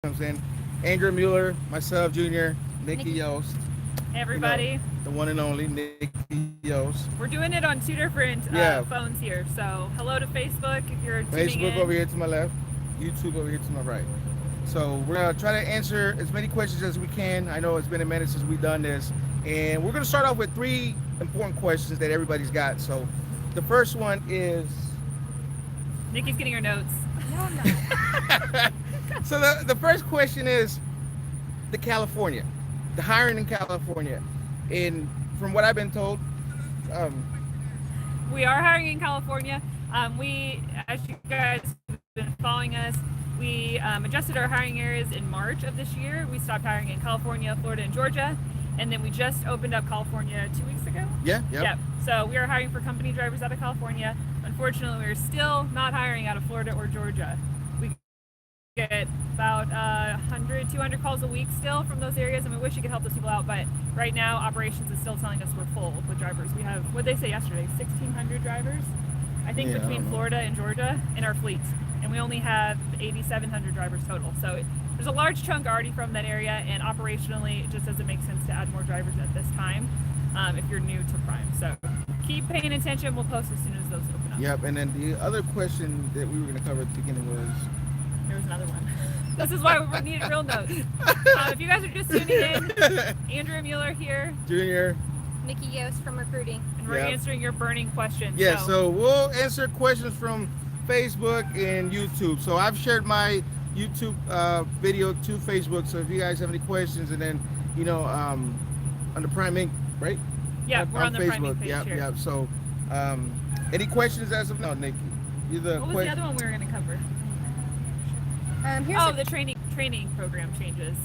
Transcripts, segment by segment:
comes in. Andrea Mueller, myself, Junior, Nikki Yost. Hey everybody. The one and only Nikki Yost. We're doing it on two different phones here. So hello to Facebook if you're tuning in. Facebook over here to my left, YouTube over here to my right. So we're gonna try to answer as many questions as we can. I know it's been a minute since we've done this, and we're gonna start off with three important questions that everybody's got. So the first one is. Nikki's getting her notes. No, I'm not. So the first question is the hiring in California. And from what I've been told, we are hiring in California. We, as you guys have been following us, we adjusted our hiring areas in March of this year. We stopped hiring in California, Florida, and Georgia. And then we just opened up California 2 weeks ago. Yeah. So we are hiring for company drivers out of California. Unfortunately, we're still not hiring out of Florida or Georgia. We get about 100, 200 calls a week still from those areas, and we wish you could help those people out, but right now operations is still telling us we're full with drivers. We have, what did they say yesterday, 1,600 drivers, I think, between Florida and Georgia in our fleet, and we only have 8,700 drivers total. So there's a large chunk already from that area, and operationally it just doesn't make sense to add more drivers at this time if you're new to Prime. So keep paying attention. We'll post as soon as those open up. Yep, and then the other question that we were going to cover at the beginning was... There was another one. This is why we needed real notes. If you guys are just tuning in, Andrea Mueller here. Junior. Nikki Yost from recruiting. And we're answering your burning questions. Yeah, so we'll answer questions from Facebook and YouTube. So I've shared my YouTube video to Facebook. So if you guys have any questions, and then, on the Prime Inc., right? Yeah, we're on the Prime Inc. page here. Yep. So any questions as of now, Nikki? What was the other one we were going to cover? The training program changes.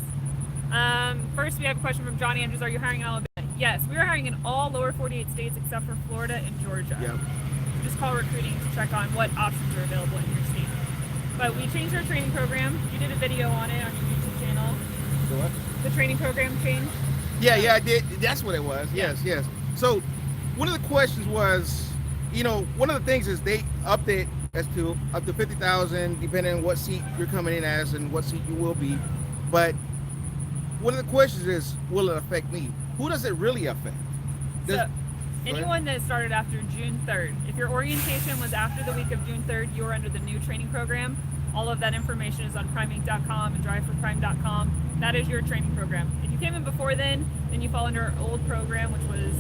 First, we have a question from Johnny Andrews. Are you hiring in Alabama? Yes, we are hiring in all lower 48 states except for Florida and Georgia. Yep. So just call recruiting to check on what options are available in your state. But we changed our training program. You did a video on it on your YouTube channel. The what? The training program change. Yeah, I did. That's what it was. Yeah. Yes. So one of the questions was, one of the things is they upped it as to up to 50,000, depending on what seat you're coming in as and what seat you will be. But one of the questions is, will it affect me? Who does it really affect? Anyone that started after June 3rd, if your orientation was after the week of June 3rd, you are under the new training program. All of that information is on primeinc.com and driveforprime.com. That is your training program. If you came in before then you fall under our old program, which was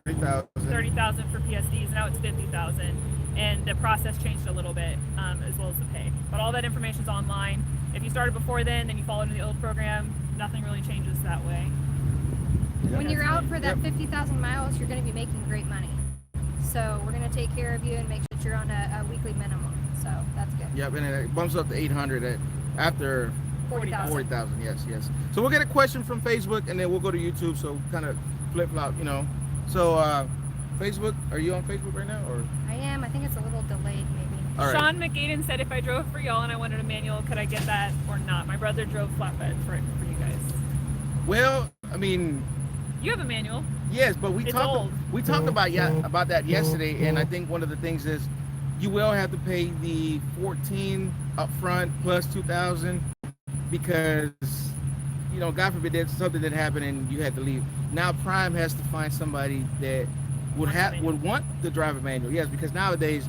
30,000 for PSDs. Now it's 50,000. And the process changed a little bit, as well as the pay. But all that information is online. If you started before then you fall under the old program, nothing really changes that way. When you're out for that 50,000 miles, you're going to be making great money. So we're going to take care of you and make sure that you're on a weekly minimum. So that's good. Yep, and it bumps up to 800 after 40,000. Yes. So we'll get a question from Facebook, and then we'll go to YouTube. So kind of flip-flop, So Facebook, are you on Facebook right now, or? I am. I think it's a little delayed, maybe. All right. Sean McGaden said if I drove for y'all and I wanted a manual, could I get that or not? My brother drove flatbed for you guys. Well, I mean, you have a manual. Yes, but we talked about that yesterday, and I think one of the things is you will have to pay the 14 up front plus 2,000 because God forbid there's something that happened and you had to leave. Now Prime has to find somebody that would want the driver manual. Yes, because nowadays,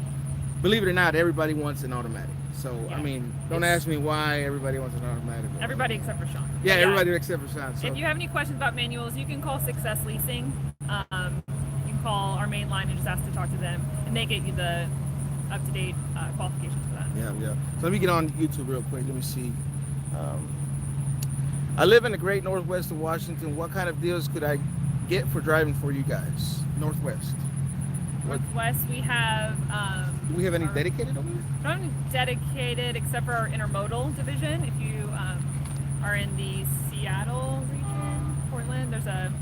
believe it or not, everybody wants an automatic. So I mean, don't ask me why everybody wants an automatic. Everybody except for Sean. Yeah, everybody except for Sean. So. If you have any questions about manuals, you can call Success Leasing. You can call our main line and just ask to talk to them, and they get you the up-to-date qualifications for that. Yeah. So let me get on YouTube real quick. Let me see. I live in the great Northwest of Washington. What kind of deals could I get for driving for you guys? Northwest, we have... do we have any dedicated over here? Not dedicated, except for our intermodal division. If you are in the Seattle region, Portland, there's an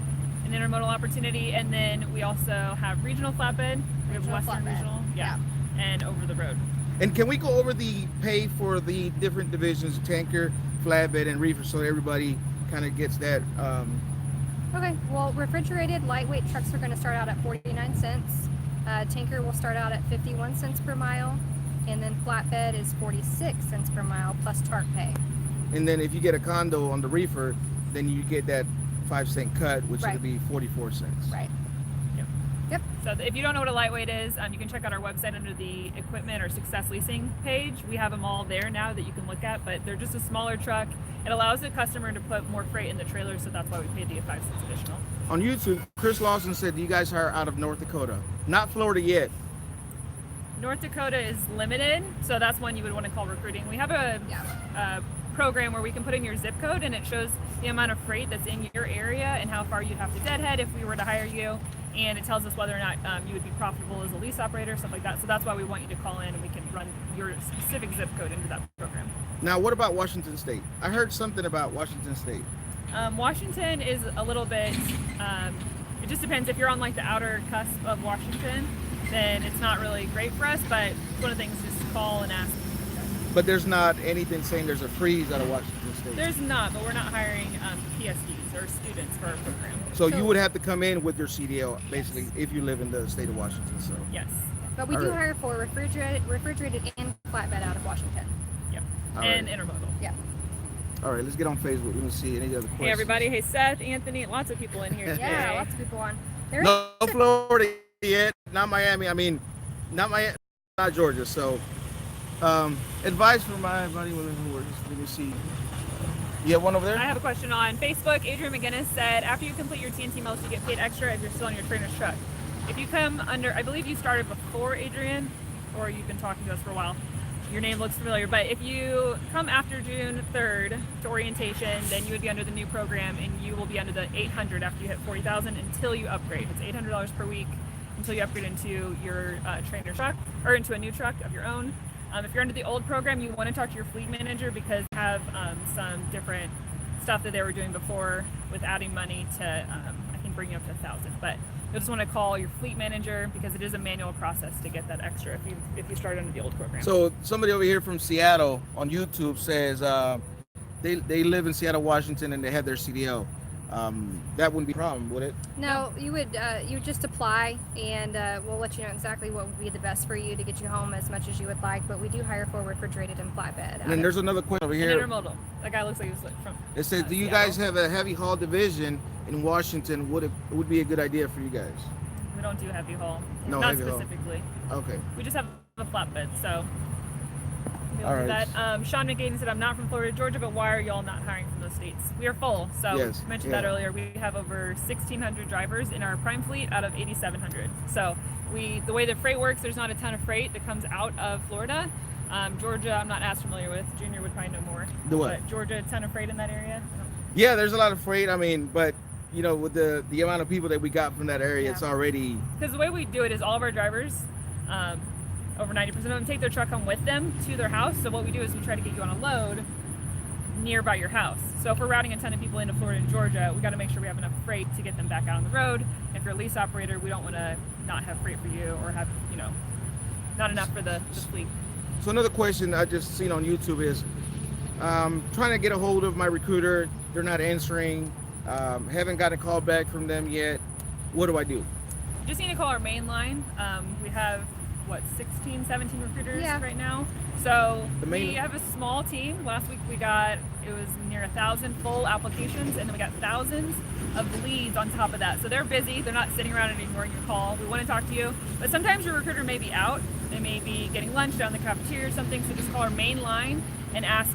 intermodal opportunity. And then we also have regional flatbed. We have Western flatbed. Regional. Yeah. And over the road. And can we go over the pay for the different divisions, tanker, flatbed, and reefer, so everybody kind of gets that? Okay, well, refrigerated lightweight trucks are going to start out at 49 cents. Tanker will start out at 51 cents per mile. And then flatbed is 46 cents per mile plus TARP pay. And then if you get a condo on the reefer, then you get that 5-cent cut, which Right. would be 44 cents. Right. So if you don't know what a lightweight is, you can check out our website under the equipment or success leasing page. We have them all there now that you can look at, but they're just a smaller truck. It allows the customer to put more freight in the trailer, so that's why we paid the 5 cents additional. On YouTube, Chris Lawson said you guys are out of North Dakota, not Florida yet. North Dakota is limited, so that's one you would want to call recruiting. We have a program where we can put in your zip code and it shows the amount of freight that's in your area and how far you'd have to deadhead if we were to hire you, and it tells us whether or not you would be profitable as a lease operator, stuff like that. So that's why we want you to call in and we can run your specific zip code into that program. Now, what about Washington State? I heard something about Washington State. Washington is a little bit, it just depends. If you're on like the outer cusp of Washington, then it's not really great for us, but it's one of the things, just call and ask. But there's not anything saying there's a freeze out of Washington State. There's not, but we're not hiring PSDs or students for our program. So you would have to come in with your CDL, basically, if you live in the state of Washington. So Yes. But we All do right. hire for refrigerated and flatbed out of Washington. Yep. All And right. intermodal. Yeah. All right, let's get on Facebook. Let me see any other questions. Hey everybody, hey Seth, Anthony, lots of people in here today. Yeah, lots of people on. There No Florida yet, not Miami. I mean, not Miami, not Georgia. So, advice for my buddy women who works. Let me see. You have one over I there? have a question on Facebook. Adrian McGinnis said, after you complete your TNT miles, you get paid extra if you're still on your trainer's truck. If you come under, I believe you started before Adrian, or you've been talking to us for a while. Your name looks familiar, but if you come after June 3rd to orientation, then you would be under the new program, and you will be under the 800 after you hit 40,000 until you upgrade. It's $800 per week until you upgrade into your trainer truck, or into a new truck of your own. If you're under the old program, you want to talk to your fleet manager because they have some different stuff that they were doing before with adding money to, I think, bring you up to 1,000. But you'll just want to call your fleet manager because it is a manual process to get that extra if you start under the old program. So somebody over here from Seattle on YouTube says they live in Seattle, Washington, and they have their CDL. That wouldn't be a problem, would it? No, you would just apply, and we'll let you know exactly what would be the best for you to get you home as much as you would like. But we do hire for refrigerated and flatbed. And then there's another question over And here. intermodal. That guy looks like he was from. It says, do you Seattle. guys have a heavy haul division in Washington? Would be a good idea for you guys? We don't do heavy haul. No Not heavy haul. specifically. Okay. We just have a flatbed, so. We'll All do right. that. Sean McGaden said, I'm not from Florida, Georgia, but why are y'all not hiring from those states? We are full. So Yes, I mentioned yeah. that earlier. We have over 1,600 drivers in our prime fleet out of 8,700. So the way that freight works, there's not a ton of freight that comes out of Florida. Georgia, I'm not as familiar with. Junior would probably know more. Do what? But Georgia, a ton of freight in that area. Yeah, there's a lot of freight. I mean, but you know, with the amount of people that we got from that area, Yeah. it's already. Because the way we do it is all of our drivers, over 90% of them take their truck home with them to their house. So what we do is we try to get you on a load nearby your house. So if we're routing a ton of people into Florida and Georgia, we got to make sure we have enough freight to get them back out on the road. If you're a lease operator, we don't want to not have freight for you or have, not enough for the fleet. So another question I just seen on YouTube is, trying to get a hold of my recruiter. They're not answering. Haven't got a call back from them yet. What do I do? You just need to call our main line. We have 16, 17 recruiters Yeah. right now. So The main- we have a small team. Last week it was near 1,000 full applications, and then we got thousands of leads on top of that. So they're busy. They're not sitting around and ignoring your call. We want to talk to you, but sometimes your recruiter may be out. They may be getting lunch down the cafeteria or something. So just call our main line and ask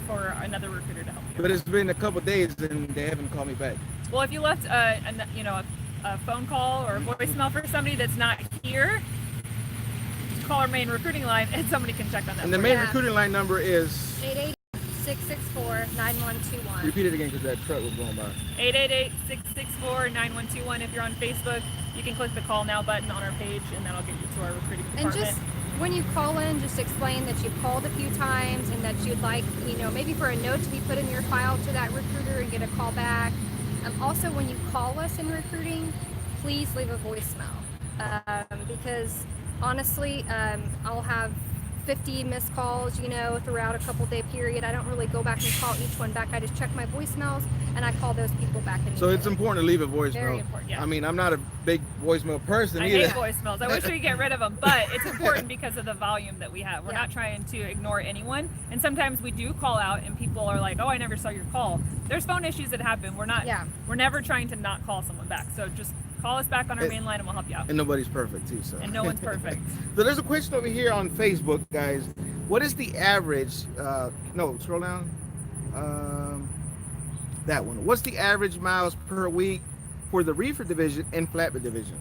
for another recruiter to help you. But it's been a couple days and they haven't called me back. Well, if you left a phone call or a voicemail for somebody that's not here, just call our main recruiting line and somebody can check on that. And the for main you. Yeah. recruiting line number is. 888-664-9121. Repeat it again because that truck was going by. 888-664-9121. If you're on Facebook, you can click the call now button on our page and that'll get you to our recruiting And department. just when you call in, just explain that you've called a few times and that you'd like, maybe for a note to be put in your file to that recruiter and get a call back. Also, when you call us in recruiting, please leave a voicemail because honestly, I'll have 50 missed calls, you know, throughout a couple day period. I don't really go back and call each one back. I just check my voicemails and I call those people back immediately. So it's important to leave a voicemail. Very important, yeah. I mean, I'm not a big voicemail person I either. hate voicemails. I wish we could get rid of them, but it's important because of the volume that we have. We're not trying to ignore anyone, and sometimes we do call out, and people are like, "Oh, I never saw your call." There's phone issues that happen. We're not. We're never trying to not call someone back. So just call us back on our main line, and we'll help you out. And nobody's perfect too. So. And no one's perfect. So there's a question over here on Facebook, guys. What is the average? No, scroll down. That one. What's the average miles per week for the reefer division and flatbed division?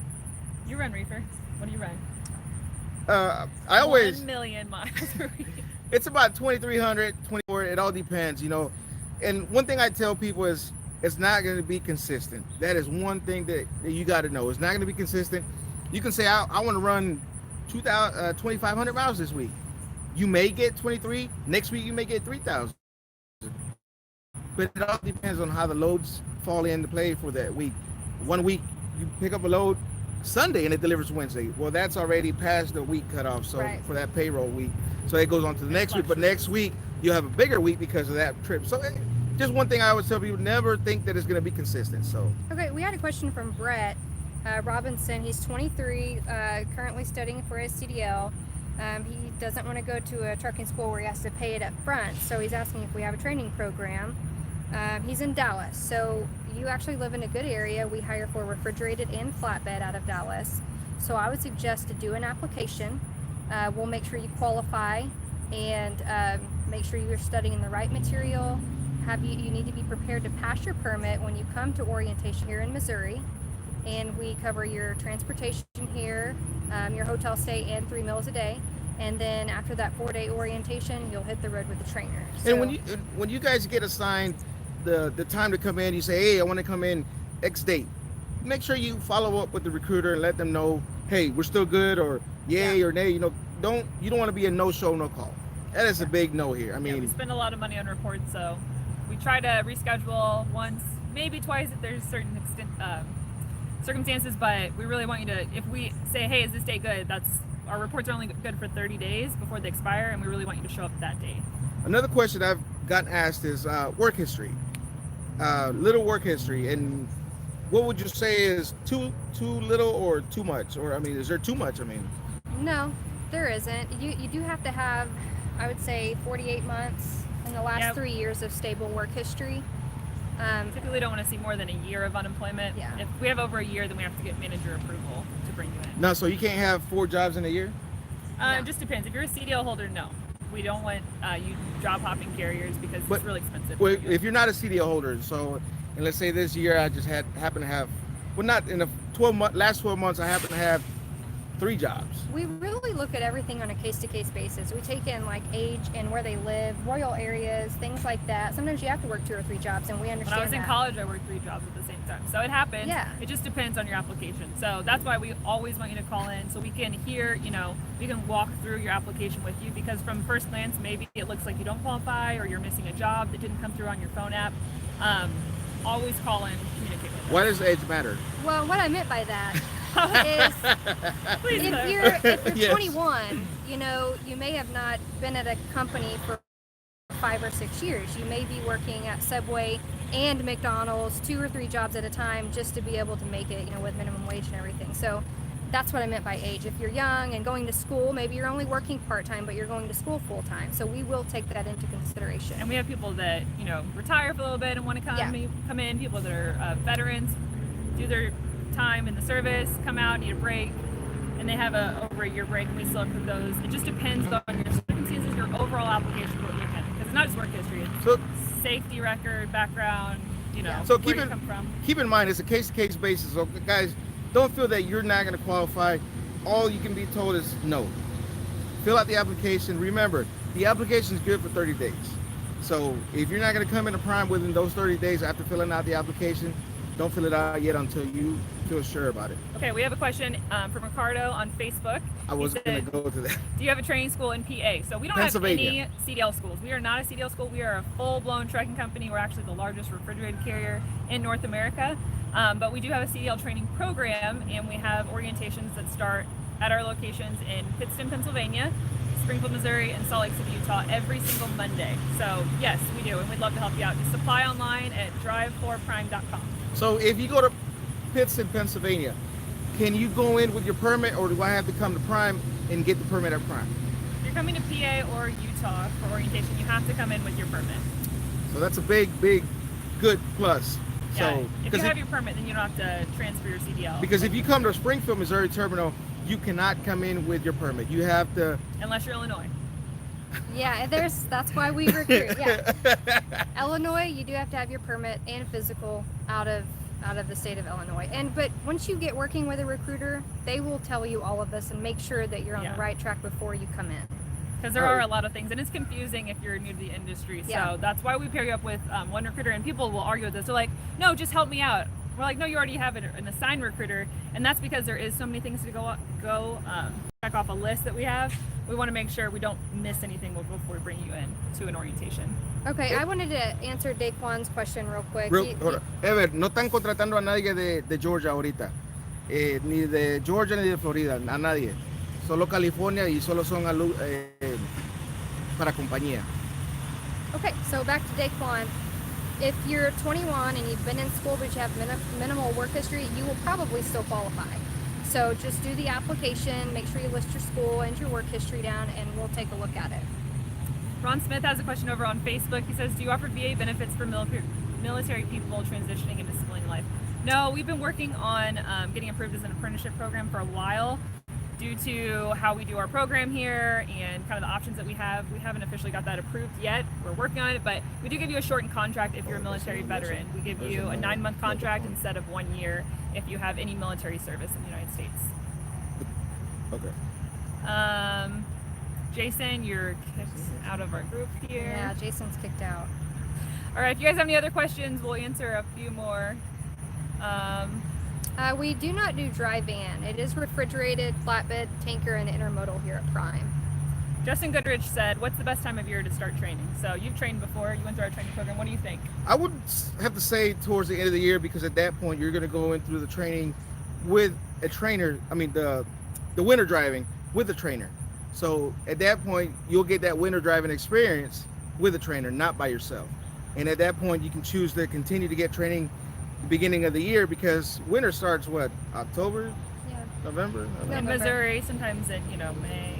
You run reefer. What do you run? I always 1 million miles per week. It's about 2,300, 24. It all depends, you know. And one thing I tell people is it's not going to be consistent. That is one thing that you got to know. It's not going to be consistent. You can say I want to run 2,500 miles this week. You may get 23. Next week you may get 3,000. But it all depends on how the loads fall into play for that week. One week you pick up a load Sunday and it delivers Wednesday. Well, that's already past the week cutoff. So for that payroll week, so it goes on to the next week. But next week you'll have a bigger week because of that trip. So just one thing I always tell people: never think that it's going to be consistent. So okay, we had a question from Brett Robinson. He's 23, currently studying for his CDL. He doesn't want to go to a trucking school where he has to pay it up front. So he's asking if we have a training program. He's in Dallas, so you actually live in a good area. We hire for refrigerated and flatbed out of Dallas. So I would suggest to do an application. We'll make sure you qualify and make sure you're studying the right material. You need to be prepared to pass your permit when you come to orientation here in Missouri. And we cover your transportation here, your hotel stay, and 3 meals a day. And then after that 4-day orientation, you'll hit the road with the trainer. So, and when you guys get assigned the time to come in, you say, hey, I want to come in X date. Make sure you follow up with the recruiter and let them know, hey, we're still good, or yay or nay. You know, you don't want to be a no-show, no-call. That is a big no here. I mean, we spend a lot of money on reports, so we try to reschedule once, maybe twice if there's certain circumstances, but we really want you to, if we say, hey, is this date good, our reports are only good for 30 days before they expire, and we really want you to show up that day. Another question I've gotten asked is work history, little work history, and what would you say is too little or too much? Or I mean, is there too much? I mean, no, there isn't. You do have to have, I would say, 48 months in the last 3 years of stable work history. Typically don't want to see more than a year of unemployment. If we have over a year, then we have to get manager approval to bring you in. No, so you can't have 4 jobs in a year? It just depends. If you're a CDL holder, no. We don't want you job hopping carriers because it's really expensive. Well, if you're not a CDL holder, so, and let's say this year I just happen to have, well, not in the last 12 months, I happen to have 3 jobs. We really look at everything on a case-to-case basis. We take in like age and where they live, royal areas, things like that. Sometimes you have to work 2 or 3 jobs, and we understand. When I was in college, I worked 3 jobs at the same time, so it happens. It just depends on your application. So that's why we always want you to call in so we can hear, we can walk through your application with you, because from first glance, maybe it looks like you don't qualify or you're missing a job that didn't come through on your phone app. Always call in, communicate with us. Why does age matter? Well, what I meant by that is if you're 21, you may have not been at a company for 5 or 6 years. You may be working at Subway and McDonald's 2 or 3 jobs at a time just to be able to make it, with minimum wage and everything. So that's what I meant by age. If you're young and going to school, maybe you're only working part-time, but you're going to school full-time. So we will take that into consideration. And we have people that, retire for a little bit and want to come in, people that are veterans, do their time in the service, come out, need a break, and they have over a year break, and we still approve those. It just depends on your circumstances, your overall application, what you're getting. Because it's not just work history, it's safety record, background, so where you come from. Keep in mind, it's a case-to-case basis. So guys, don't feel that you're not going to qualify. All you can be told is no. Fill out the application. Remember, the application is good for 30 days. So if you're not going to come into prime within those 30 days after filling out the application, don't fill it out yet until you feel sure about it. Okay, we have a question from Ricardo on Facebook. I was going to go to that. Do you have a training school in PA? So we don't have any CDL schools. We are not a CDL school. We are a full-blown trucking company. We're actually the largest refrigerated carrier in North America. But we do have a CDL training program, and we have orientations that start at our locations in Pittston, Pennsylvania, Springfield, Missouri, and Salt Lake City, Utah every single Monday. So yes, we do, and we'd love to help you out. Just apply online at drive4prime.com. So if you go to Pittston, Pennsylvania, can you go in with your permit, or do I have to come to Prime and get the permit at Prime? If you're coming to PA or Utah for orientation, you have to come in with your permit. So that's a big, good plus. Yeah, So if you have your permit, then you don't have to transfer your CDL. because if you come to Springfield, Missouri terminal, you cannot come in with your permit. You have to. Unless you're Illinois. Yeah, that's why we recruit. Yeah, Illinois, you do have to have your permit and physical out of the state of Illinois. But once you get working with a recruiter, they will tell you all of this and make sure that you're on the right track before you come in. Because there are a lot of things, and it's confusing if you're new to the industry. So that's why we pair you up with one recruiter, and people will argue with this. They're like, no, just help me out. We're like, no, you already have an assigned recruiter, and that's because there is so many things to go check off a list that we have. We want to make sure we don't miss anything before we bring you in to an orientation. Okay, I wanted to answer Daquan's question real quick. Hold on. Ever, no están contratando a nadie de Georgia ahorita. Ni de Georgia ni de Florida, a nadie. Solo California y solo son para compañía. Okay, so back to Daquan. If you're 21 and you've been in school but you have minimal work history, you will probably still qualify. So just do the application, make sure you list your school and your work history down, and we'll take a look at it. Ron Smith has a question over on Facebook. He says, do you offer VA benefits for military people transitioning into civilian life? No, we've been working on getting approved as an apprenticeship program for a while. Due to how we do our program here and kind of the options that we haven't officially got that approved yet. We're working on it, but we do give you a shortened contract if you're a military veteran. We give you a 9-month contract instead of 1 year if you have any military service in the United States. Okay. Jason, you're kicked out of our group here. Yeah, Jason's kicked out. All right, if you guys have any other questions, we'll answer a few more. We do not do dry van. It is refrigerated, flatbed, tanker, and intermodal here at Prime. Justin Goodrich said, what's the best time of year to start training? So you've trained before, you went through our training program. What do you think? I would have to say towards the end of the year, because at that point you're going to go in through the training with a trainer. I mean the winter driving with a trainer. So at that point you'll get that winter driving experience with a trainer, not by yourself. And at that point you can choose to continue to get training beginning of the year, because winter starts what, October? November? In Missouri, sometimes in May.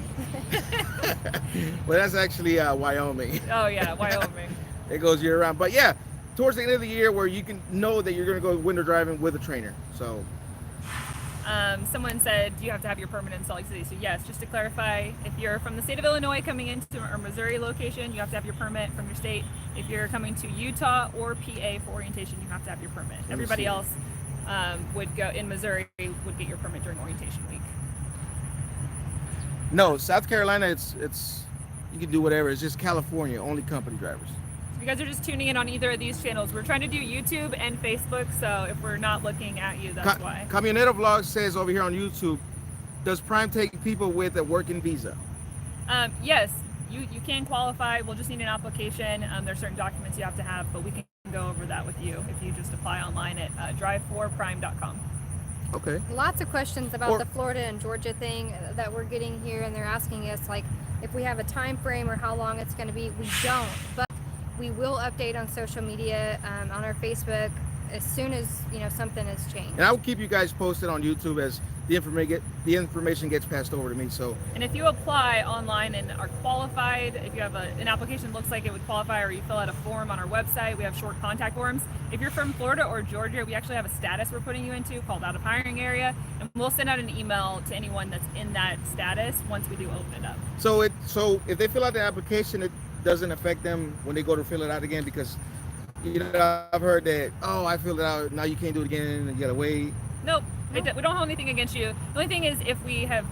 Well, that's actually Wyoming. Oh yeah, Wyoming. It goes year round. But yeah, towards the end of the year where you can know that you're going to go winter driving with a trainer. So someone said, do you have to have your permit in Salt Lake City? So yes, just to clarify, if you're from the state of Illinois coming into our Missouri location, you have to have your permit from your state. If you're coming to Utah or PA for orientation, you have to have your permit. Everybody else would go in Missouri would get your permit during orientation week. No, South Carolina, it's you can do whatever. It's just California, only company drivers. If you guys are just tuning in on either of these channels, we're trying to do YouTube and Facebook, so if we're not looking at you, that's why. Camionero Vlog says over here on YouTube, does Prime take people with a working visa? Yes, you can qualify. We'll just need an application. There's certain documents you have to have, but we can go over that with you if you just apply online at drive4prime.com. Okay. Lots of questions about the Florida and Georgia thing that we're getting here, and they're asking us like if we have a time frame or how long it's going to be. We don't, but we will update on social media, on our Facebook, as soon as something has changed. And I will keep you guys posted on YouTube as the information gets passed over to me. So. And if you apply online and are qualified, if you have an application that looks like it would qualify, or you fill out a form on our website, we have short contact forms. If you're from Florida or Georgia, we actually have a status we're putting you into called out of hiring area, and we'll send out an email to anyone that's in that status once we do open it up. So if they fill out the application, it doesn't affect them when they go to fill it out again, because I've heard that, oh, I filled it out, now you can't do it again and you gotta wait. Nope. We don't hold anything against you. The only thing is, if we have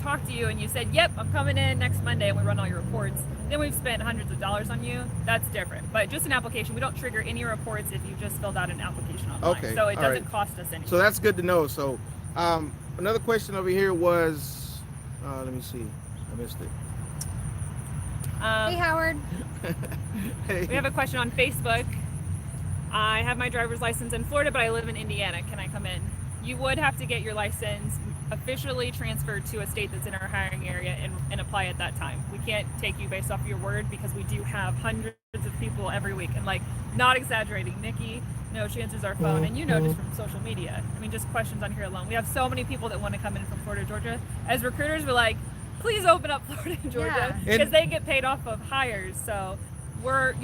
talked to you and you said, yep, I'm coming in next Monday, and we run all your reports, then we've spent hundreds of dollars on you. That's different. But just an application, we don't trigger any reports if you just filled out an application online. Okay. So it doesn't cost us anything. So that's good to know. So another question over here was, let me see, I missed it. Hey, Howard. Hey. We have a question on Facebook. I have my driver's license in Florida, but I live in Indiana. Can I come in? You would have to get your license officially transfer to a state that's in our hiring area and apply at that time. We can't take you based off of your word because we do have hundreds of people every week. And like, not exaggerating, Nikki, she answers our phone, and just from social media. I mean, just questions on here alone. We have so many people that want to come in from Florida, Georgia. As recruiters, we're like, please open up Florida and Georgia because they get paid off of hires. So we're,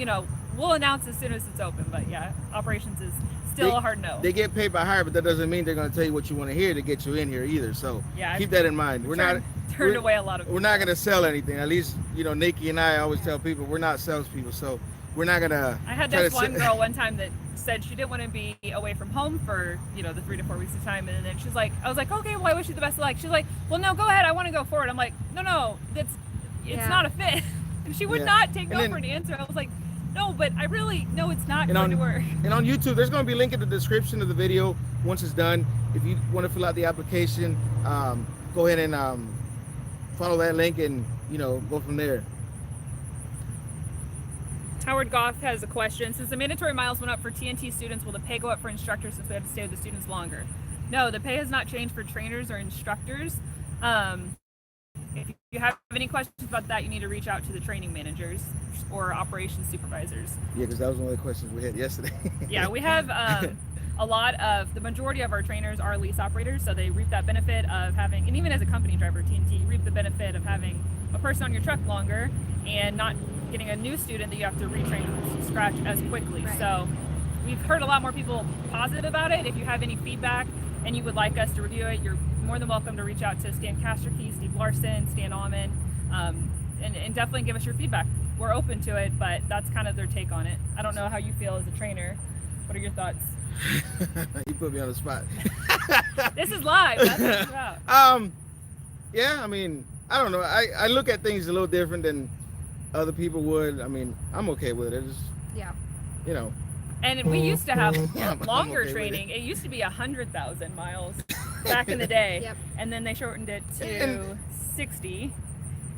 we'll announce as soon as it's open. But yeah, operations is still a hard no. They get paid by hire, but that doesn't mean they're going to tell you what you want to hear to get you in here either. So keep that in mind. We're not going to sell anything. At least, Nikki and I always tell people we're not salespeople. So we're not going to. I had this one girl one time that said she didn't want to be away from home for, the 3 to 4 weeks of time. And then she's like, I was like, okay, well, I wish you the best of luck. She's like, well, no, go ahead. I want to go forward. I'm like, no, it's not a fit. And she would not take no for an answer. I was like, no, but I really, no, it's not going to work. And on YouTube, there's going to be a link in the description of the video once it's done. If you want to fill out the application, go ahead and follow that link and, go from there. Howard Goff has a question. Since the mandatory miles went up for TNT students, will the pay go up for instructors since we have to stay with the students longer? No, the pay has not changed for trainers or instructors. If you have any questions about that, you need to reach out to the training managers or operations supervisors. Yeah, because that was one of the questions we had yesterday. Yeah, we have the majority of our trainers are lease operators, so they reap that benefit of having, and even as a company driver, TNT, you reap the benefit of having a person on your truck longer and not getting a new student that you have to retrain from scratch as quickly. Right. So we've heard a lot more people positive about it. If you have any feedback and you would like us to review it, you're more than welcome to reach out to Stan Casterkey, Steve Larson, Stan Alman, and definitely give us your feedback. We're open to it, but that's kind of their take on it. I don't know how you feel as a trainer. What are your thoughts? You put me on the spot. This is live. That's what it's about. Yeah, I mean, I don't know. I look at things a little different than other people would. I mean, I'm okay with it. It's, And we used to have longer training. It used to be 100,000 miles back in the day. Yep. And then they shortened it to 60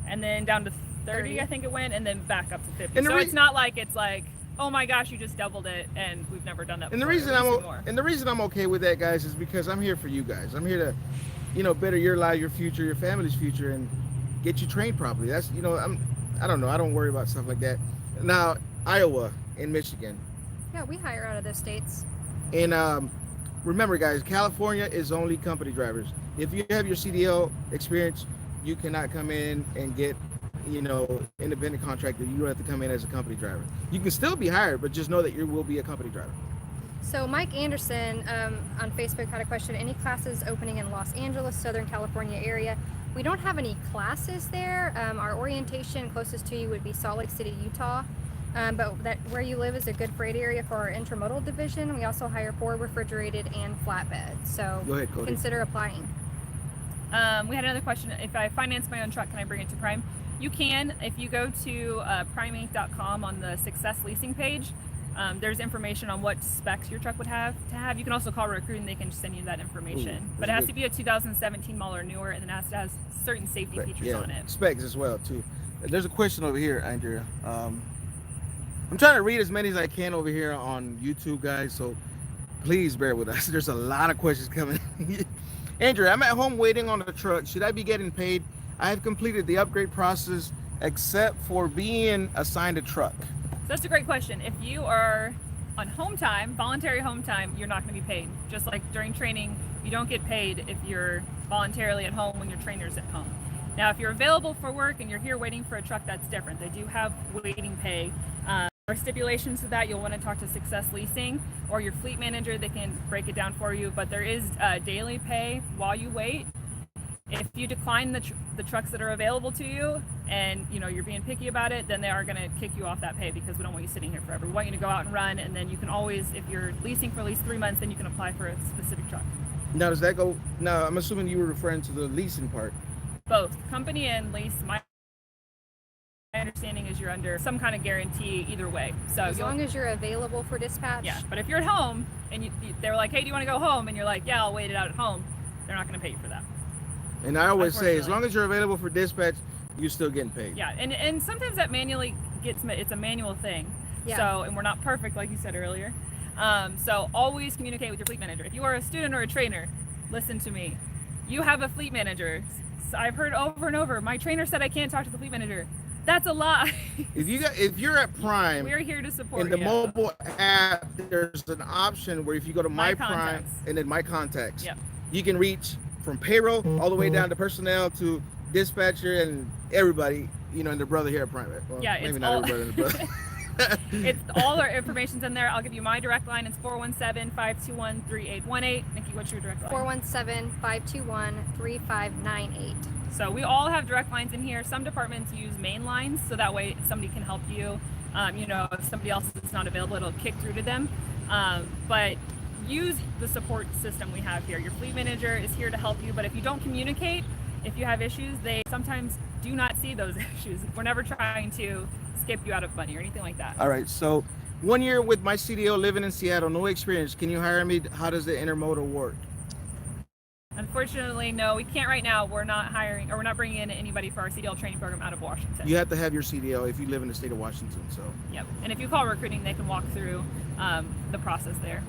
and then down to 30, I think it went, and then back up to 50. So it's not like it's like, oh my gosh, you just doubled it, and we've never done that before. And the reason I'm okay with that, guys, is because I'm here for you guys. I'm here to, better your life, your future, your family's future, and get you trained properly. That's, I don't know. I don't worry about stuff like that. Now, Iowa and Michigan. Yeah, we hire out of those states. And remember, guys, California is only company drivers. If you have your CDL experience, you cannot come in and get, independent contractor. You don't have to come in as a company driver. You can still be hired, but just know that you will be a company driver. So Mike Anderson on Facebook had a question. Any classes opening in Los Angeles, Southern California area? We don't have any classes there. Our orientation closest to you would be Salt Lake City, Utah. But that where you live is a good freight area for our intermodal division. We also hire for refrigerated and flatbed. So go ahead, Cody. Consider applying. We had another question. If I finance my own truck, can I bring it to Prime? You can. If you go to primeinc.com on the Success Leasing page, there's information on what specs your truck would have to have. You can also call Recruit and they can send you that information. But it has to be a 2017 model or newer, and it has to have certain safety features on it. Specs as well too. There's a question over here, Andrea. I'm trying to read as many as I can over here on YouTube, guys, so please bear with us. There's a lot of questions coming. Andrea, I'm at home waiting on the truck. Should I be getting paid? I have completed the upgrade process except for being assigned a truck. So that's a great question. If you are on home time, voluntary home time, you're not going to be paid. Just like during training, you don't get paid if you're voluntarily at home when your trainer's at home. Now, if you're available for work and you're here waiting for a truck, that's different. They do have waiting pay. Or stipulations to that, you'll want to talk to Success Leasing or your fleet manager. They can break it down for you, but there is daily pay while you wait. If you decline the trucks that are available to you and you're being picky about it, then they are going to kick you off that pay because we don't want you sitting here forever. We want you to go out and run, and then you can always, if you're leasing for at least 3 months, then you can apply for a specific truck. Now, does that go? Now, I'm assuming you were referring to the leasing part. Both company and lease. My understanding is you're under some kind of guarantee either way. So as long as you're available for dispatch. Yeah, but if you're at home and they're like, hey, do you want to go home? And you're like, yeah, I'll wait it out at home. They're not going to pay you for that. And I always say, as long as you're available for dispatch, you're still getting paid. Yeah, and sometimes that manually it's a manual thing. Yeah. So, and we're not perfect, like you said earlier. So always communicate with your fleet manager. If you are a student or a trainer, listen to me. You have a fleet manager. So I've heard over and over, my trainer said I can't talk to the fleet manager. That's a lie. If you're at Prime, we're here to support in the you. mobile app, there's an option where if you go to My Prime Contacts. and then My Contacts, Yep. you can reach from payroll all the way down to personnel to dispatcher and everybody, you know, and the brother here at Prime. Well, Yeah, maybe it's not all everybody and the brother. it's all our information's in there. I'll give you my direct line. It's 417-521-3818. Nikki, what's your direct line? 417-521-3598. So we all have direct lines in here. Some departments use main lines, so that way somebody can help you. You know, if somebody else is not available, it'll kick through to them. But use the support system we have here. Your fleet manager is here to help you, but if you don't communicate, if you have issues, they sometimes do not see those issues. We're never trying to skip you out of money or anything like that. All right, so 1 year with my CDL living in Seattle, no experience. Can you hire me? How does the intermodal work? Unfortunately, no, we can't right now. We're not hiring, or we're not bringing in anybody for our CDL training program out of Washington. You have to have your CDL if you live in the state of Washington. So. Yep. And if you call recruiting, they can walk through the process there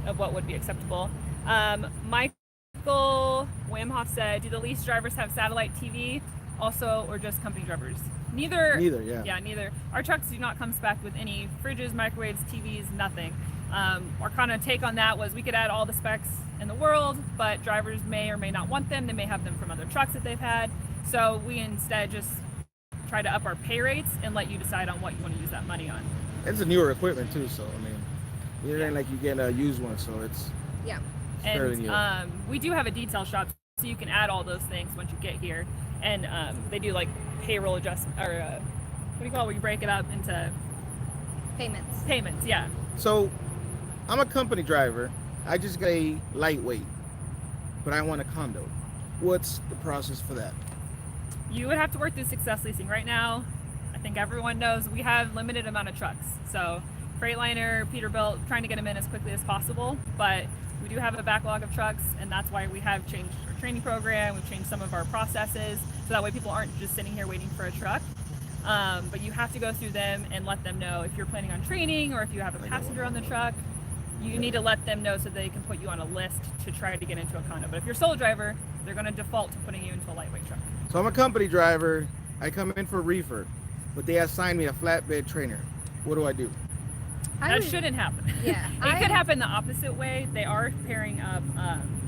of what would be acceptable. Michael Wimhoff said, do the lease drivers have satellite TV also, or just company drivers? Neither, yeah. Yeah, neither. Our trucks do not come spec'd with any fridges, microwaves, TVs, nothing. Our kind of take on that was we could add all the specs in the world, but drivers may or may not want them. They may have them from other trucks that they've had. So we instead just try to up our pay rates and let you decide on what you want to use that money on. It's a newer equipment too, so I mean, it ain't like you get a used one, so it's fairly new. And we do have a detail shop, so you can add all those things once you get here. And they do like payroll adjustment, or what do you call it, where you break it up into payments, yeah. So I'm a company driver. I just got a lightweight, but I want a condo. What's the process for that? You would have to work through Success Leasing. Right now, I think everyone knows we have limited amount of trucks. So Freightliner, Peterbilt, trying to get them in as quickly as possible. But we do have a backlog of trucks, and that's why we have changed our training program. We've changed some of our processes, so that way people aren't just sitting here waiting for a truck. But you have to go through them and let them know if you're planning on training or if you have a passenger on the truck. You need to let them know so they can put you on a list to try to get into a condo. But if you're a sole driver, they're going to default to putting you into a lightweight truck. So I'm a company driver. I come in for reefer, but they assign me a flatbed trainer. What do I do? That shouldn't happen. Yeah. It could happen the opposite way. They are pairing up,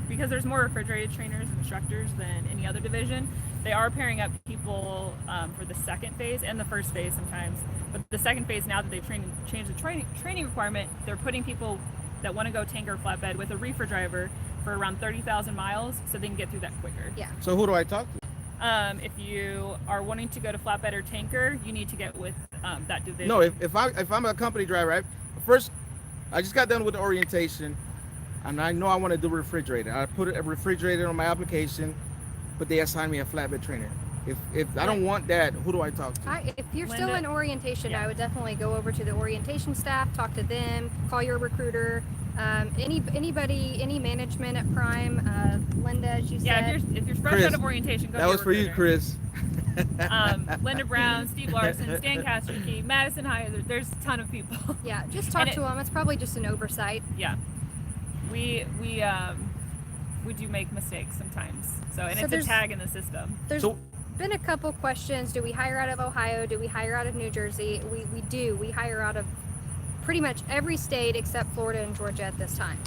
because there's more refrigerated trainers and instructors than any other division. They are pairing up people for the second phase and the first phase sometimes. But the second phase, now that they've changed the training requirement, they're putting people that want to go tanker or flatbed with a reefer driver for around 30,000 miles, so they can get through that quicker. Yeah. So who do I talk to? If you are wanting to go to flatbed or tanker, you need to get with that division. No, if I'm a company driver, first I just got done with the orientation, and I know I want to do refrigerator. I put a refrigerator on my application, but they assign me a flatbed trainer. If I don't want that, who do I talk to? If you're Linda. still in orientation, Yeah. I would definitely go over to the orientation staff, talk to them, call your recruiter. Anybody, any management at Prime, Linda, as you Yeah, said. if you're fresh Chris, out of orientation, go That to was your for you, recruiter. Chris. Linda Brown, Steve Larson, Stan Kasterke, Madison Heiser. There's a ton of people. Yeah, just talk And to them. It's probably just an oversight. Yeah, we do make mistakes sometimes. So it's a there's- tag in the system. There's So- been a couple questions. Do we hire out of Ohio? Do we hire out of New Jersey? We do. We hire out of pretty much every state except Florida and Georgia at this time.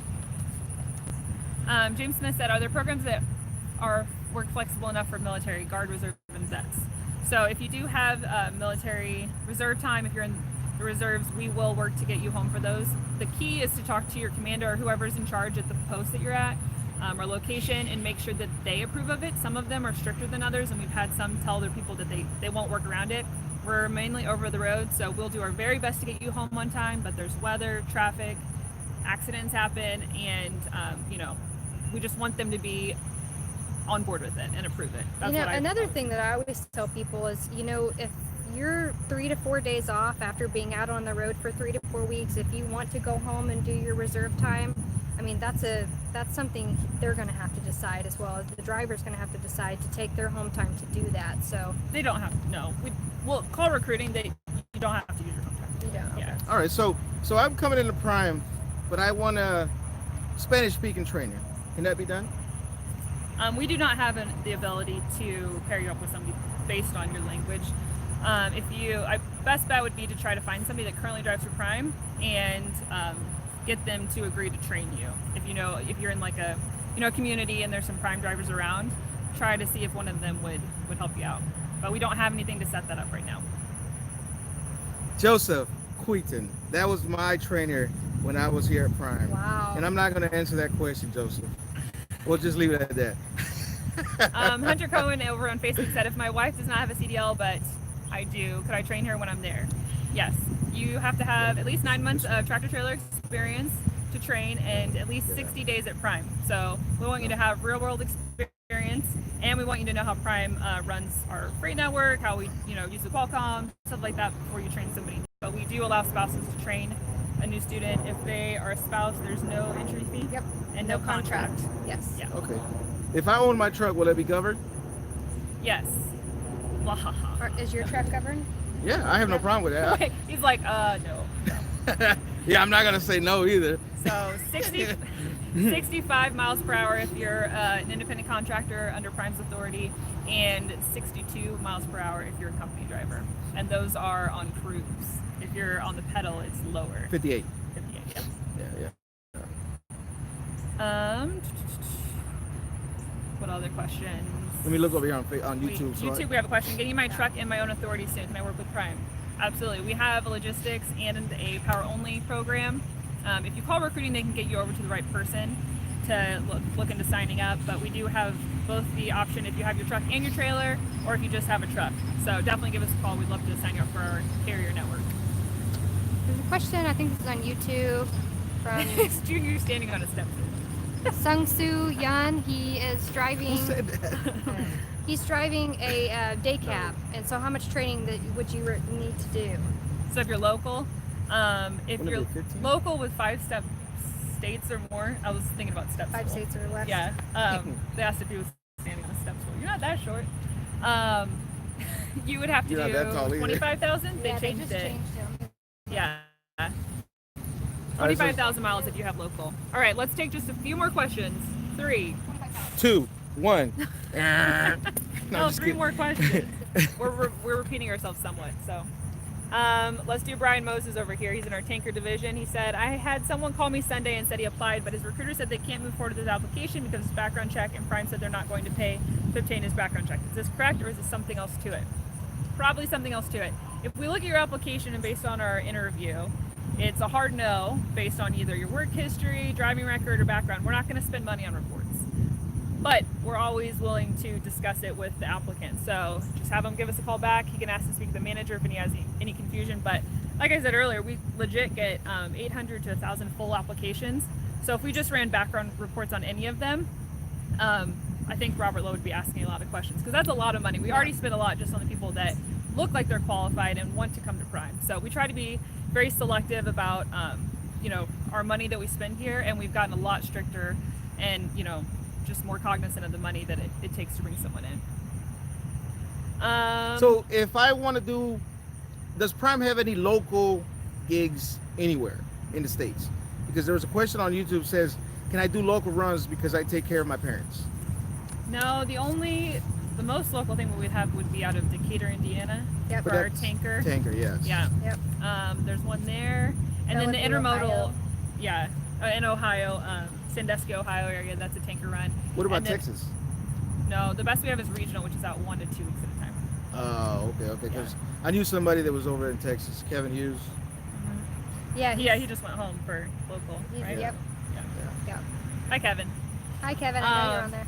James Smith said, are there programs that are work flexible enough for military, guard, reserve, and vets? So if you do have military reserve time, if you're in the reserves, we will work to get you home for those. The key is to talk to your commander or whoever's in charge at the post that you're at, or location, and make sure that they approve of it. Some of them are stricter than others, and we've had some tell their people that they won't work around it. We're mainly over the road, so we'll do our very best to get you home on time, but there's weather, traffic, accidents happen, and we just want them to be on board with it and approve it. That's Another thing that I always tell people is, if you're 3 to 4 days off after being out on the road for 3 to 4 weeks, if you want to go home and do your reserve time, I mean, that's something they're going to have to decide, as well as the driver's going to have to decide to take their home time to do that. So they don't have to. No, we'll call recruiting. You don't have to use your home time. you don't. Yeah. All right, so I'm coming into Prime, but I want a Spanish-speaking trainer. Can that be done? We do not have the ability to pair you up with somebody based on your language. Best bet would be to try to find somebody that currently drives for Prime and get them to agree to train you. If you're in like a community and there's some Prime drivers around, try to see if one of them would help you out. But we don't have anything to set that up right now. Joseph Queaton, that was my trainer when I was here at Prime. Wow. And I'm not going to answer that question, Joseph. We'll just leave it at that. Hunter Cohen over on Facebook said, if my wife does not have a CDL, but I do, could I train her when I'm there? Yes. You have to have at least 9 months of tractor trailer experience to train and at least 60 days at Prime. So we want you to have real world experience, and we want you to know how Prime runs our freight network, how we use the Qualcomm, stuff like that before you train somebody. But we do allow spouses to train a new student. If they are a spouse, there's no entry fee. Yep. And no contract. Yes. Yeah. Okay. If I own my truck, will it be covered? Yes. Is your truck governed? Yeah, I have no problem with that. Wait, he's like, no. Yeah, I'm not going to say no either. So 65 miles per hour if you're an independent contractor under Prime's authority, and 62 miles per hour if you're a company driver. And those are on cruise. If you're on the pedal, it's lower. 58. 58, Yeah. What other questions? Let me look over here on YouTube. YouTube, we have a question. Getting my truck in my own authority soon. Can I work with Prime? Absolutely. We have a logistics and a power-only program. If you call recruiting, they can get you over to the right person to look into signing up. But we do have both the option if you have your truck and your trailer, or if you just have a truck. So definitely give us a call. We'd love to sign you up for our carrier network. There's a question, I think this is on YouTube, from It's Junior standing on a step. Sung Soo Yan. He is driving. Who said that? He's driving a day cab, and so how much training would you need to do? So if you're local, if Wouldn't it you're be 15? local with 5-step states or more, I was thinking about step 5 school. states or less? Yeah. They asked if he was standing on a step stool. You're not that short. You would have to You're not that tall do either. 25,000. They Yeah, changed just it. changed him. Yeah. All right, so- 25,000 miles if you have local. All right, let's take just a few more questions. 3. 2, 1. No, 3 more questions. We're repeating ourselves somewhat. So, let's do Brian Moses over here. He's in our tanker division. He said, I had someone call me Sunday and said he applied, but his recruiter said they can't move forward with his application because of his background check, and Prime said they're not going to pay to obtain his background check. Is this correct, or is there something else to it? Probably something else to it. If we look at your application and based on our interview, it's a hard no based on either your work history, driving record, or background. We're not going to spend money on reports. But we're always willing to discuss it with the applicant. So just have him give us a call back. He can ask to speak to the manager if he has any confusion. But like I said earlier, we legit get 800 to 1,000 full applications. So if we just ran background reports on any of them, I think Robert Lowe would be asking a lot of questions because that's a lot of money. We already spent a lot just on the people that look like they're qualified and want to come to Prime. So we try to be very selective about our money that we spend here, and we've gotten a lot stricter and just more cognizant of the money that it takes to bring someone in. So if I want to does Prime have any local gigs anywhere in the States? Because there was a question on YouTube that says, can I do local runs because I take care of my parents? No, the most local thing we'd have would be out of Decatur, Indiana, Yep. for our tanker. Tanker, yes. Yeah. Yep. There's one there, and then the Bellevue, intermodal, Ohio. yeah, in Ohio, Sandusky, Ohio area. That's a tanker run. What about And then- Texas? No, the best we have is regional, which is out 1 to 2 weeks at a time. Oh, okay. Because I knew somebody that was over in Texas, Kevin Hughes. Yeah. He just went home for local, right? Yep. Yeah. Hi, Kevin. Hi, Kevin. I know you're on there.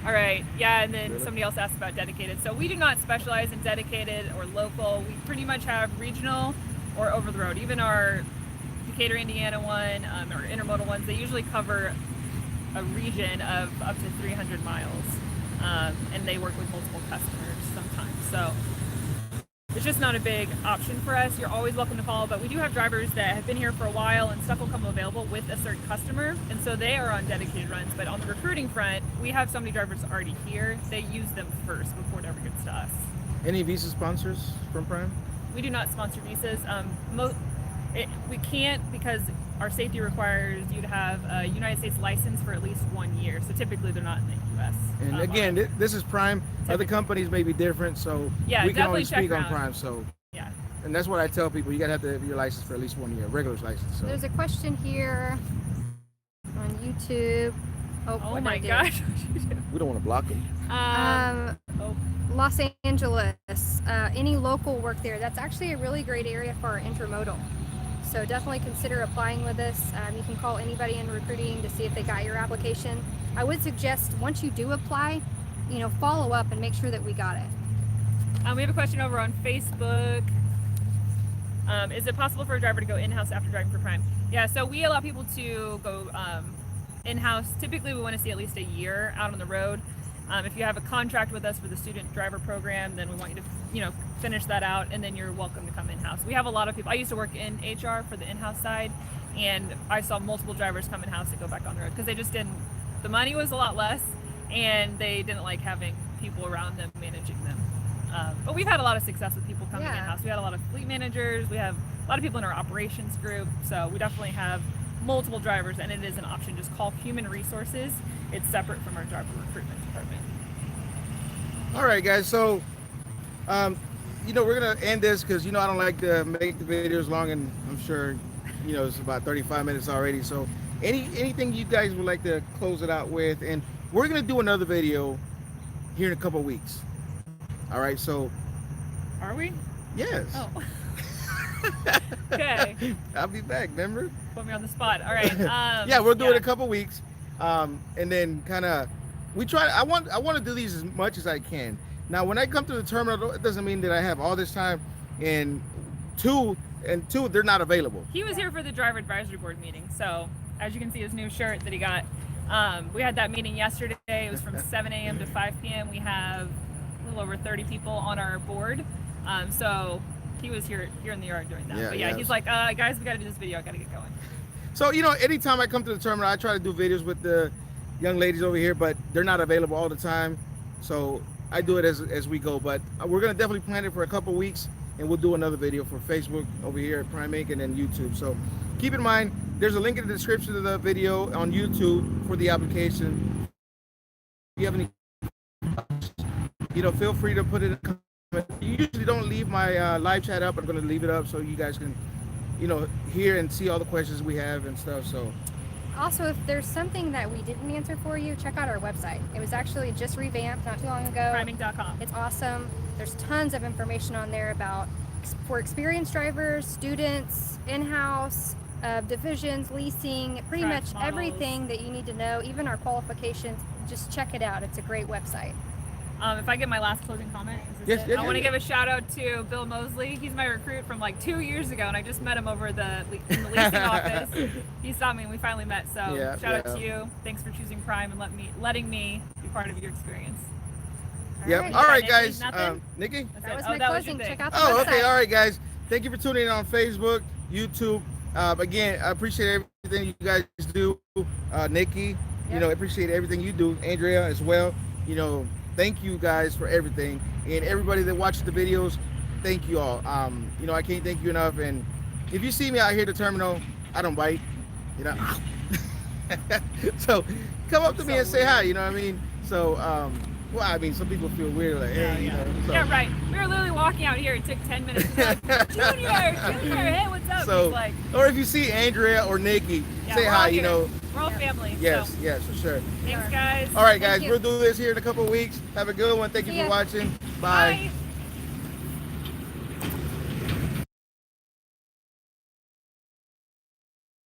All right. Yeah, and then Really? somebody else asked about dedicated. So we do not specialize in dedicated or local. We pretty much have regional or over the road. Even our Decatur, Indiana one, or intermodal ones, they usually cover a region of up to 300 miles, and they work with multiple customers sometimes. So it's just not a big option for us. You're always welcome to call, but we do have drivers that have been here for a while and stuff will come available with a certain customer, and so they are on dedicated runs. But on the recruiting front, we have so many drivers already here, they use them first before it ever gets to us. Any visa sponsors from Prime? We do not sponsor visas. We can't because our safety requires you to have a United States license for at least 1 year. So typically they're not in the U.S. And again, this is Prime. Other companies may be different, so yeah, we can only definitely speak check on around. Prime. So Yeah. and that's what I tell people. You gotta have to have your license for at least 1 year, regular license. So. There's a question here on YouTube. Oh my gosh. We don't want to block them. Los Angeles, any local work there? That's actually a really great area for our intermodal. So definitely consider applying with us. You can call anybody in recruiting to see if they got your application. I would suggest once you do apply, follow up and make sure that we got it. We have a question over on Facebook. Is it possible for a driver to go in-house after driving for Prime? Yeah, so we allow people to go in-house. Typically, we want to see at least a year out on the road. If you have a contract with us for the student driver program, then we want you to, finish that out, and then you're welcome to come in-house. We have a lot of people. I used to work in HR for the in-house side, and I saw multiple drivers come in-house and go back on the road because they just didn't. The money was a lot less, and they didn't like having people around them managing them. But we've had a lot of success with people coming in-house. We had a lot of fleet managers. We have a lot of people in our operations group. So we definitely have multiple drivers, and it is an option. Just call Human Resources. It's separate from our driver recruitment department. All right, guys. So, we're going to end this because, I don't like to make the videos long, and I'm sure, it's about 35 minutes already. So anything you guys would like to close it out with, and we're going to do another video here in a couple of weeks. All right, so. Are we? Yes. Oh. Okay. I'll be back, remember? Put me on the spot. All right. Yeah, we'll do it in a couple of weeks. And then kind of, I want to do these as much as I can. Now, when I come to the terminal, it doesn't mean that I have all this time. And two, they're not available. He was here for the driver advisory board meeting. So as you can see, his new shirt that he got, we had that meeting yesterday. It was from 7 a.m. to 5 p.m. We have a little over 30 people on our board. So he was here in the yard during that. Yeah, but yeah, he's like, guys, we got to do this video. I got to get going. So, anytime I come to the terminal, I try to do videos with the young ladies over here, but they're not available all the time. So I do it as we go. But we're going to definitely plan it for a couple weeks, and we'll do another video for Facebook over here at Prime Inc. and then YouTube. So keep in mind, there's a link in the description of the video on YouTube for the application. If you have any, feel free to put it in the comments. You usually don't leave my live chat up. I'm going to leave it up so you guys can, hear and see all the questions we have and stuff. So also, if there's something that we didn't answer for you, check out our website. It was actually just revamped not too long ago. Priming.com. It's awesome. There's tons of information on there for experienced drivers, students, in-house, divisions, leasing, pretty Track much models. Everything that you need to know, even our qualifications. Just check it out. It's a great website. If I get my last closing comment, Yes, I want to give a shout out to Bill Mosley. He's my recruit from like 2 years ago, and I just met him over in the leasing office. He saw me, and we finally met. So shout out to you. Thanks for choosing Prime and letting me be part of your experience. Yep. All right, Nikki, guys. nothing? Nikki? That was Oh, my that was closing. your thing. Check out the Oh, website. okay. All right, guys. Thank you for tuning in on Facebook, YouTube. Again, I appreciate everything you guys do. Nikki, Yep. I appreciate everything you do. Andrea as well. Thank you guys for everything. And everybody that watches the videos, thank you all. I can't thank you enough. And if you see me out here at the terminal, I don't bite. So come up to me and say hi, you know what I mean? So, some people feel weird, like, hey, so. Yeah, right. We were literally walking out here. It took 10 minutes. We're like, Junior, hey, what's up? So, He's like, or if you see Andrea or Nikki, say we're hi, all here. We're all Yeah. family. Yes, So, yes, for sure. thanks, guys. All right, guys, Thank you. we'll do this here in a couple of weeks. Have a good one. Thank you See for ya. watching. Bye. Bye.